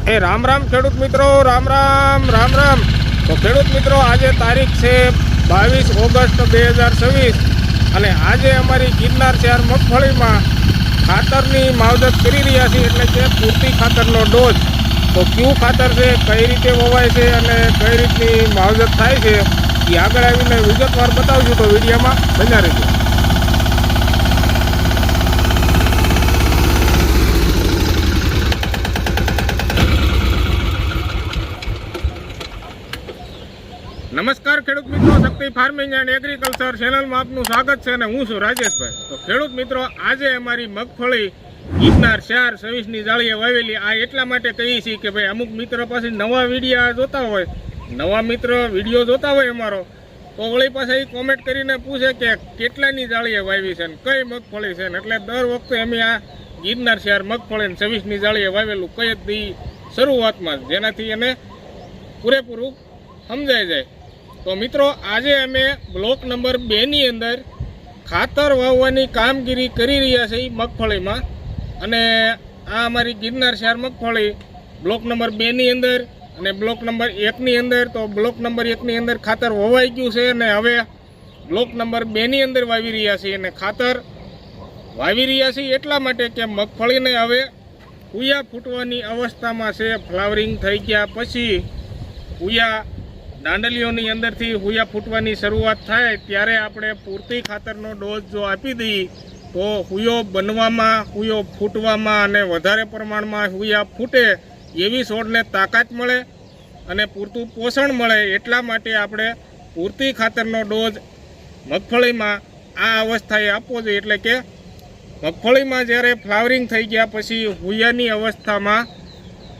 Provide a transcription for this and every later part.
રામ રામ ખેડૂત મિત્રો, રામ રામ રામ રામ। તો ખેડૂત મિત્રો, આજે તારીખ છે 22 ઓગસ્ટ 2026 અને આજે અમારી ગિરનાર શહેર મગફળીમાં ખાતરની માવજત કરી રહ્યા છીએ, એટલે કે પૂરતી ખાતરનો ડોઝ। તો કયું ખાતર છે, કઈ રીતે વવાય છે અને કઈ રીતની માવજત થાય છે એ આગળ આવીને વિગતવાર બતાવશું, તો વિડીયોમાં બન્યા રહેજો। નમસ્કાર ખેડૂત મિત્રો, શક્તિ ફાર્મિંગ એન્ડ એગ્રીકલ્ચર ચેનલમાં આપનું સ્વાગત છે અને હું છું રાજેશભાઈ। તો ખેડૂત મિત્રો, આજે અમારી મગફળી ગિરનાર 426ની જાળીએ વાવેલી। આ એટલા માટે કહીએ છીએ કે ભાઈ અમુક મિત્ર પાસે નવા વિડીયો જોતા હોય, નવા મિત્ર વિડીયો જોતા હોય અમારો, તો વળી પાસે એ કોમેન્ટ કરીને પૂછે કે કેટલાની જાળીએ વાવી છે ને કઈ મગફળી છે ને, એટલે દર વખતે અમે આ ગિરનાર 4 મગફળી 26ની જાળીએ વાવેલું કઈ દી શરૂઆતમાં, જેનાથી એને પૂરેપૂરું સમજાઈ જાય। તો મિત્રો, આજે અમે બ્લોક નંબર 2ની અંદર ખાતર વાવવાની કામગીરી કરી રહ્યા છીએ મગફળીમાં, અને આ અમારી ગિરનાર 4 મગફળી બ્લોક નંબર 2ની અંદર અને બ્લોક નંબર 1ની અંદર। તો બ્લોક નંબર 1ની અંદર ખાતર વવાઈ ગયું છે અને હવે બ્લોક નંબર 2ની અંદર વાવી રહ્યા છીએ। અને ખાતર વાવી રહ્યા છીએ એટલા માટે કે મગફળીને હવે કુયા ફૂટવાની અવસ્થામાં છે, ફ્લાવરિંગ થઈ ગયા પછી કુયા દાંડલીઓની અંદરથી હુયા ફૂટવાની શરૂઆત થાય ત્યારે આપણે પૂરતી ખાતરનો ડોઝ જો આપી દઈએ તો હુયો બનવામાં, હુયો ફૂટવામાં અને વધારે પ્રમાણમાં હુયા ફૂટે એવી છોડને તાકાત મળે અને પૂરતું પોષણ મળે। એટલા માટે આપણે પૂરતી ખાતરનો ડોઝ મગફળીમાં આ અવસ્થાએ આપવો જોઈએ, એટલે કે મગફળીમાં જ્યારે ફ્લાવરિંગ થઈ ગયા પછી હુયાની અવસ્થામાં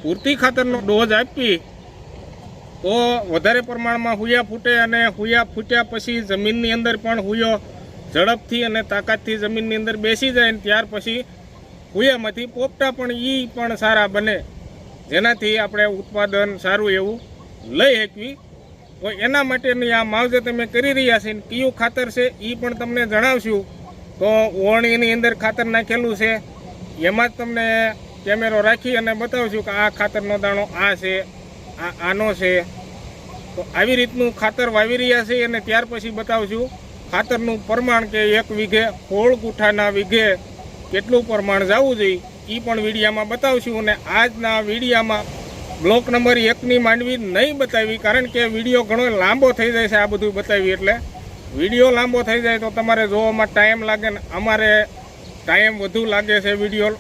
પૂરતી ખાતરનો ડોઝ આપી તો વધારે પ્રમાણમાં હુયા ફૂટે અને હુયા ફૂટ્યા પછી જમીનની અંદર પણ હુયો ઝડપથી અને તાકાતથી જમીનની અંદર બેસી જાય ને ત્યાર પછી હુયામાંથી પોપટા પણ પણ સારા બને, જેનાથી આપણે ઉત્પાદન સારું એવું લઈ શકીએ। તો એના માટેની આ માવજત અમે કરી રહ્યા છીએ। કયું ખાતર છે એ પણ તમને જણાવશું। તો ઓળણીની અંદર ખાતર નાખેલું છે, એમાં જ તમને કેમેરો રાખી અને બતાવશું કે આ ખાતરનો દાણો આ છે, આનો છે। તો આવી રીતનું ખાતર વાવી રહ્યા છે અને ત્યાર પછી બતાવશું ખાતરનું પ્રમાણ કે 1 વીઘે 16 ગુઠાના વીઘે કેટલું પ્રમાણ જવું જોઈએ એ પણ વિડીયામાં બતાવશું। અને આજના વિડીયામાં બ્લોક નંબર 1ની માંડવી નહીં બતાવી, કારણ કે વિડીયો ઘણો લાંબો થઈ જાય છે। આ બધું બતાવી એટલે વિડીયો લાંબો થઈ જાય તો તમારે જોવામાં ટાઈમ લાગે ને અમારે ટાઈમ વધુ લાગે છે વિડીયો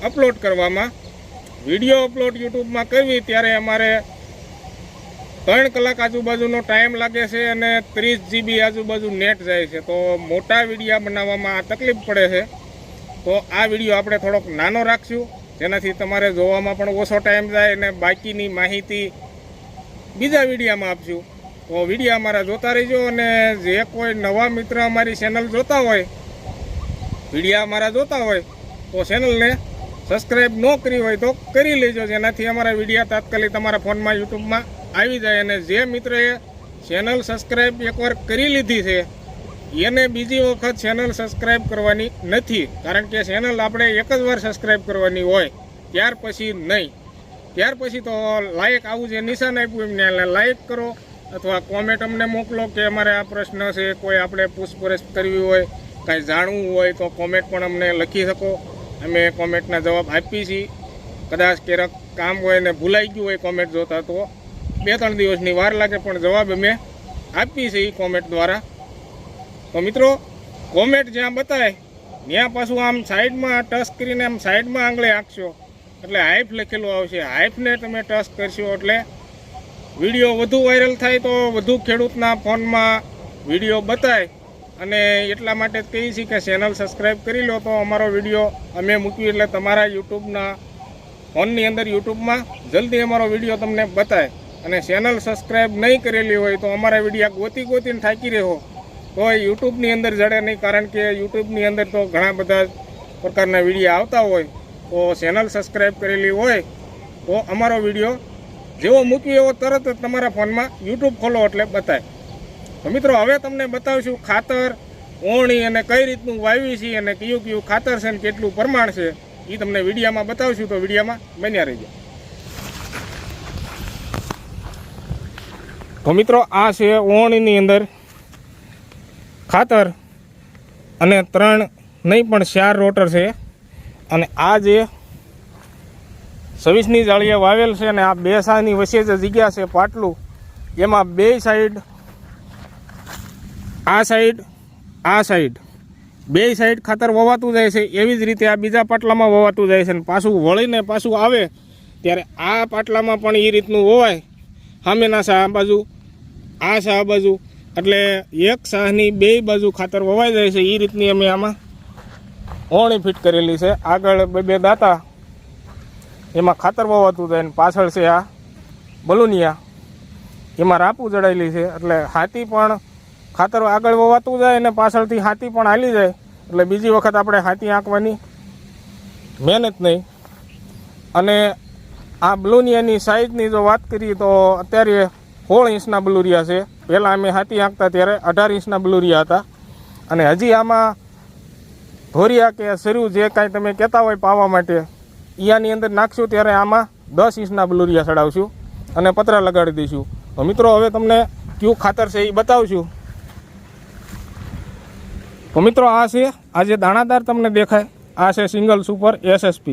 અપલોડ કરવામાં। વિડીયો અપલોડ યુટ્યુબમાં કરવી ત્યારે અમારે 3 કલાક આજુબાજુનો ટાઈમ લાગે છે અને 30 GB આજુબાજુ નેટ જાય છે। તો મોટા વિડીયા બનાવવામાં આ તકલીફ પડે છે। તો આ વિડીયો આપણે થોડોક નાનો રાખશું, જેનાથી તમારે જોવામાં પણ ઓછો ટાઈમ જાય અને બાકીની માહિતી બીજા વિડીયામાં આપશું। તો વિડીયો અમારા જોતા રહેજો અને જે કોઈ નવા મિત્ર અમારી ચેનલ જોતા હોય, વિડીયો અમારા જોતા હોય તો ચેનલને સબસ્ક્રાઈબ ન કરી હોય તો કરી લેજો, જેનાથી અમારા વિડીયો તાત્કાલિક તમારા ફોનમાં યુટ્યુબમાં આવી જાય। અને જે મિત્રએ ચેનલ સબસ્ક્રાઈબ એકવાર કરી લીધી છે એને બીજી વખત ચેનલ સબસ્ક્રાઈબ કરવાની નથી, કારણ કે ચેનલ આપણે એક જ વાર સબસ્ક્રાઈબ કરવાની હોય, ત્યાર પછી નહીં। ત્યાર પછી તો લાઈક આવું જે નિશાન આપ્યું એમને લાઈક કરો અથવા કોમેન્ટ અમને મોકલો કે અમારે આ પ્રશ્ન છે, કોઈ આપણે પૂછપરછ કરવી હોય, કાંઈ જાણવું હોય તો કોમેન્ટ પણ અમને લખી શકો, અમે કોમેન્ટના જવાબ આપીએ છીએ। કદાચ ક્યારેક કામ હોય ને ભૂલાઈ ગયું હોય કોમેન્ટ જોતા તો 2-3 દિવસની વાર લાગે, પણ જવાબ અમે આપીએ છીએ કોમેન્ટ દ્વારા। તો મિત્રો, કોમેન્ટ જ્યાં બતાવે ત્યાં પાછું આમ સાઈડમાં ટચ કરીને આમ સાઈડમાં આંગળે આંકશો એટલે હાઈફ લખેલું આવશે, હાઈફને તમે ટચ કરશો એટલે વિડીયો વધુ વાયરલ થાય, તો વધુ ખેડૂતના ફોનમાં વિડીયો બતાય। અને એટલા માટે જ કહીએ છીએ કે ચેનલ સબસ્ક્રાઈબ કરી લો, તો અમારો વિડીયો અમે મૂક્યું એટલે તમારા યુટ્યુબના ફોનની અંદર યુટ્યુબમાં જલ્દી અમારો વિડીયો તમને બતાય। અને ચેનલ સબસ્ક્રાઈબ નહીં કરેલી હોય તો અમારા વિડીયો ગોતીને થાકી રહ્યો તો યુટ્યુબની અંદર જડે નહીં, કારણ કે યુટ્યુબની અંદર તો ઘણા બધા પ્રકારના વિડીયો આવતા હોય। તો ચેનલ સબસ્ક્રાઈબ કરેલી હોય તો અમારો વિડીયો જેવો મૂક્યો એવો તરત જ તમારા ફોનમાં યુટ્યુબ ખોલો એટલે બતાય। તો મિત્રો, હવે તમને બતાવશું ખાતર, ઓળણી અને કઈ રીતનું વાવી છે અને કયું ખાતર છે અને કેટલું પ્રમાણ છે એ તમને વિડીયોમાં બતાવશું। તો વિડીયોમાં બન્યા રહેજો। તો મિત્રો આ છે ઓવણીની અંદર ખાતર અને 3 નહીં પણ 4 રોટર છે. અને આ જે 26ની જાળીએ વાવેલ છે અને આ 2 સાની વચ્ચે જે જગ્યા છે પાટલું, એમાં 2 સાઈડ આ સાઈડ 2 સાઈડ ખાતર વવાતું જાય છે. એવી જ રીતે આ બીજા પાટલામાં વવાતું જાય છે અને પાછું વળીને પાછું આવે ત્યારે આ પાટલામાં પણ એ રીતનું વવાય. સામેના શાહ બાજુ, આ શાહ બાજુ, એટલે એક શાહની 2 બાજુ ખાતર વવાઈ જાય છે. એ રીતની અમે આમાં ઓવણી ફિટ કરેલી છે. આગળ 2 દાંતા, એમાં ખાતર વવાતું જાય ને પાછળ છે આ બલુનિયા, એમાં રાપું જડાયેલી છે. એટલે હાથી પણ ખાતર આગળ વવાતું જાય અને પાછળથી હાથી પણ હાલી જાય. એટલે બીજી વખત આપણે હાથી આંકવાની મહેનત નહીં. અને આ બલુનિયાની સાઇઝની જો વાત કરીએ તો અત્યારે 16 ઇંચના બલુરિયા છે. પહેલાં અમે હાથી આંકતા ત્યારે 18 ઇંચના બલુરિયા હતા. અને હજી આમાં ધોરિયા કે સર્યું જે કાંઈ તમે કહેતા હોય પાવા માટે, ઈયાની અંદર નાખશું ત્યારે આમાં 10 ઇંચના બલુરિયા ચડાવશું અને પતરા લગાડી દઈશું. તો મિત્રો હવે તમને કયું ખાતર છે એ બતાવશું. તો મિત્રો આ છે, આ જે દાણાદાર તમને દેખાય આ છે સિંગલ સુપર SSP,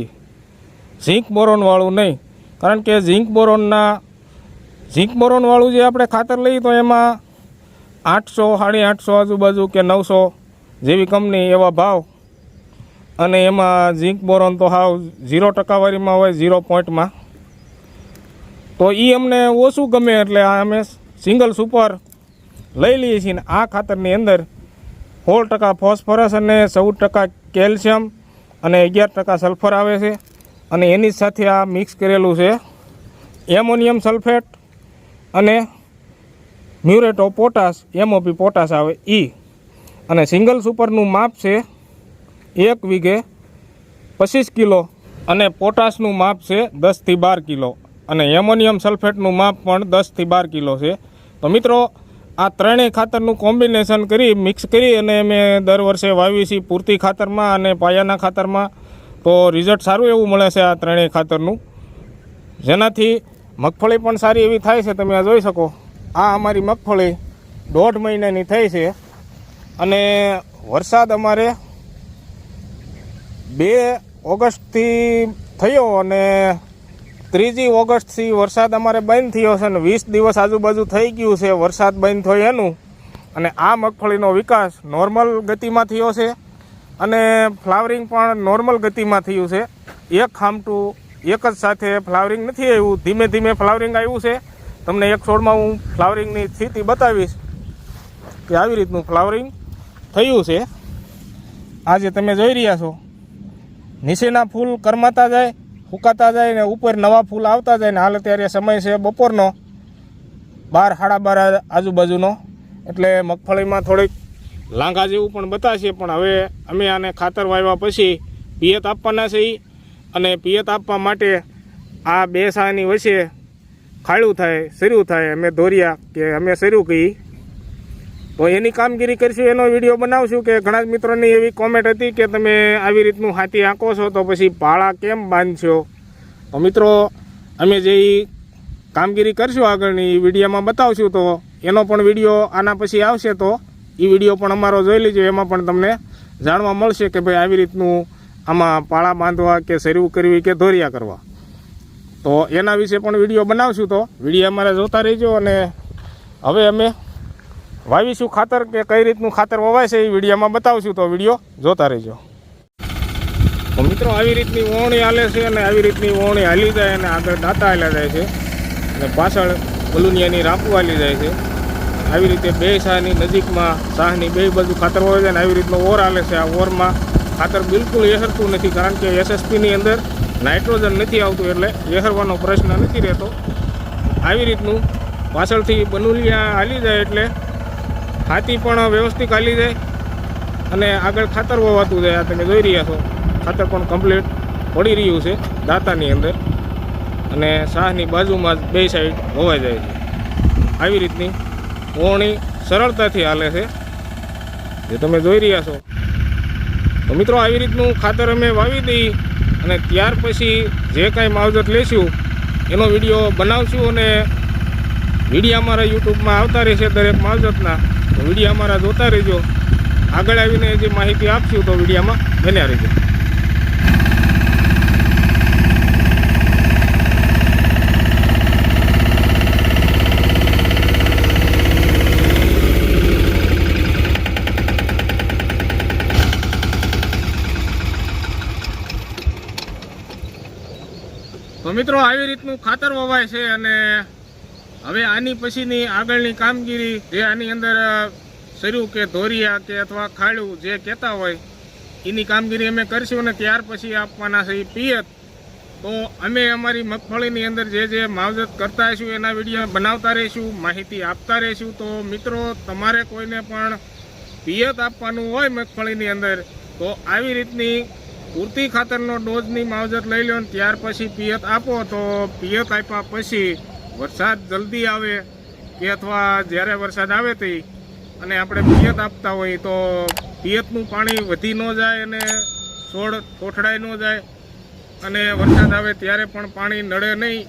ઝીંક બોરોનવાળું નહીં. કારણ કે ઝીંક બોરોનવાળું જે આપણે ખાતર લઈએ તો એમાં 800, 850 આજુબાજુ કે 900 જેવી કંપની એવા ભાવ. અને એમાં ઝીંક બોરોન તો હાવ 0% વાળીમાં હોય, 0 પોઈન્ટમાં. તો એ અમને ઓછું ગમે એટલે આ અમે સિંગલ સુપર લઈ લઈએ છીએ. આ ખાતરની અંદર 16% ફોસ્ફરસ અને 14% કેલ્શિયમ અને 11% સલ્ફર આવે છે. અને એની સાથે આ મિક્સ કરેલું છે એમોનિયમ સલ્ફેટ અને muriate of potash, MOP potash આવે એ. અને સિંગલ સુપરનું માપ છે 1 વીઘે 25 કિલો અને પોટાશનું માપ છે 10 થી 12 કિલો અને એમોનિયમ સલ્ફેટનું માપ પણ 10 થી 12 કિલો છે. તો મિત્રો આ ત્રણેય ખાતરનું કોમ્બિનેશન કરી મિક્સ કરી અને અમે દર વર્ષે વાવીએ છીએ પૂરતી ખાતરમાં અને પાયાના ખાતરમાં. તો રિઝલ્ટ સારું એવું મળે છે આ ત્રણેય ખાતરનું, જેનાથી મગફળી પણ સારી એવી થાય છે. તમે આ જોઈ શકો, આ અમારી મગફળી 1.5 મહિનાની થઈ છે. અને વરસાદ અમારે 2 ઓગસ્ટથી થયો અને 3 ઓગસ્ટથી વરસાદ અમારે બંધ થયો છે અને 20 દિવસ આજુબાજુ થઈ ગયું છે વરસાદ બંધ થયો એનું. અને આ મગફળીનો વિકાસ નોર્મલ ગતિમાં થયો છે અને ફ્લાવરિંગ પણ નોર્મલ ગતિમાં થયું છે. એક ખામટું એક જ સાથે ફ્લાવરિંગ નથી આવ્યું, ધીમે ધીમે ફ્લાવરિંગ આવ્યું છે. તમને એક છોડમાં હું ફ્લાવરિંગની સ્થિતિ બતાવીશ કે આવી રીતનું ફ્લાવરિંગ થયું છે. આ જે તમે જોઈ રહ્યા છો, નીચેના ફૂલ કરમાતા જાય, ફૂંકાતા જાય ને ઉપર નવા ફૂલ આવતા જાય. ને હાલ અત્યારે સમય છે બપોરનો 12, 12:30 આજુબાજુનો. એટલે મગફળીમાં થોડીક લાંઘા જેવું પણ બતાવશે. પણ હવે અમે આને ખાતર વાવ્યા પછી પિયત આપવાના છે. અને પિયત આપવા માટે આ 2 સાની વચ્ચે ખાડું થાય, સર્યું થાય, અમે ધોરિયા કે અમે સર્યું કહીએ તો એની કામગીરી કરીશું. એનો વિડીયો બનાવશું. કે ઘણા જ મિત્રોની એવી કોમેન્ટ હતી કે તમે આવી રીતનું હાથી આંકો છો તો પછી પાળા કેમ બાંધશો. તો મિત્રો અમે જે કામગીરી કરશું આગળની વિડીયોમાં બતાવશું. તો એનો પણ વિડીયો આના પછી આવશે તો એ વિડીયો પણ અમારો જોઈ લેજો. એમાં પણ તમને જાણવા મળશે કે ભાઈ આવી રીતનું આમાં પાળા બાંધવા કે સર્યું કરવી કે ધોરિયા કરવા. તો એના વિશે પણ વિડીયો બનાવશું. તો વિડીયો અમારે જોતા રહેજો. અને હવે અમે વાવીશું ખાતર કે કઈ રીતનું ખાતર વવાય છે એ વિડીયોમાં બતાવશું. તો વિડીયો જોતા રહેજો. તો મિત્રો આવી રીતની વોવણી હાલે છે અને આવી રીતની વોવણી હાલી જાય અને આગળ દાંતા હાલ્યા જાય છે અને પાછળ બલુનિયાની રાપુ હાલી જાય છે. આવી રીતે 2 શાહની નજીકમાં શાહની 2 બાજુ ખાતર વવાય જાય ને આવી રીતનો ઓર હાલે છે. આ ઓરમાં ખાતર બિલકુલ એહરતું નથી, કારણ કે SSPની અંદર નાઇટ્રોજન નથી આવતું એટલે એહરવાનો પ્રશ્ન નથી રહેતો. આવી રીતનું પાછળથી બલુનિયા હાલી જાય એટલે હાથી પણ વ્યવસ્થિત હાલી જાય અને આગળ ખાતર વવાતું જાય. આ તમે જોઈ રહ્યા છો, ખાતર પણ કમ્પ્લીટ પડી રહ્યું છે દાંતાની અંદર અને શાહની બાજુમાં જ 2 સાઈડ વવાઈ જાય છે. આવી રીતની વોવણી સરળતાથી હાલે છે જે તમે જોઈ રહ્યા છો. તો મિત્રો આવી રીતનું ખાતર અમે વાવી દઈએ અને ત્યાર પછી જે કાંઈ માવજત લેશું એનો વિડીયો બનાવશું અને વિડીયો અમારા યુટ્યુબમાં આવતા રહેશે દરેક માવજતના, તો વિડીયો અમારા જોતા રહેજો. આગળ આવીને જે માહિતી આપશું તો વિડીયોમાં બન્યા રહેજો. તો મિત્રો આવી રીતનું ખાતર વવાય છે અને હવે આની પછીની આગળની કામગીરી જે આની અંદર સર્યું કે ધોરિયા કે અથવા ખાડું જે કહેતા હોય એની કામગીરી અમે કરીશું અને ત્યાર પછી આપવાના છે પિયત. તો અમે અમારી મગફળીની અંદર જે જે માવજત કરતા હશું એના વિડીયો બનાવતા રહીશું, માહિતી આપતા રહીશું. તો મિત્રો તમારે કોઈને પણ પિયત આપવાનું હોય મગફળીની અંદર તો આવી રીતની પૂરતી ખાતરનો ડોઝની માવજત લઈ લો ને ત્યાર પછી પિયત આપો. તો પિયત આપ્યા પછી વરસાદ જલ્દી આવે કે અથવા જ્યારે વરસાદ આવે તે અને આપણે પિયત આપતા હોય તો પિયતનું પાણી વધી ન જાય અને છોડ કોઠડાઈ ન જાય અને વરસાદ આવે ત્યારે પણ પાણી નડે નહીં.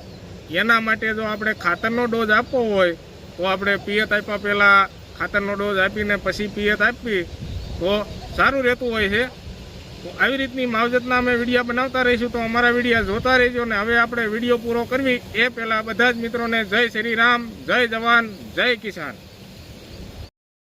એના માટે જો આપણે ખાતરનો ડોઝ આપવો હોય તો આપણે પિયત આપ્યા પહેલાં ખાતરનો ડોઝ આપીને પછી પિયત આપવી તો સારું રહેતું હોય છે. તો આવી રીતની માવજતના અમે વિડીયો બનાવતા રહીશું, તો અમારા વિડીયો જોતા રહેજો. ને હવે આપણે વિડીયો પૂરો કરવી એ પહેલાં બધા જ મિત્રોને જય શ્રી રામ, જય જવાન, જય કિસાન.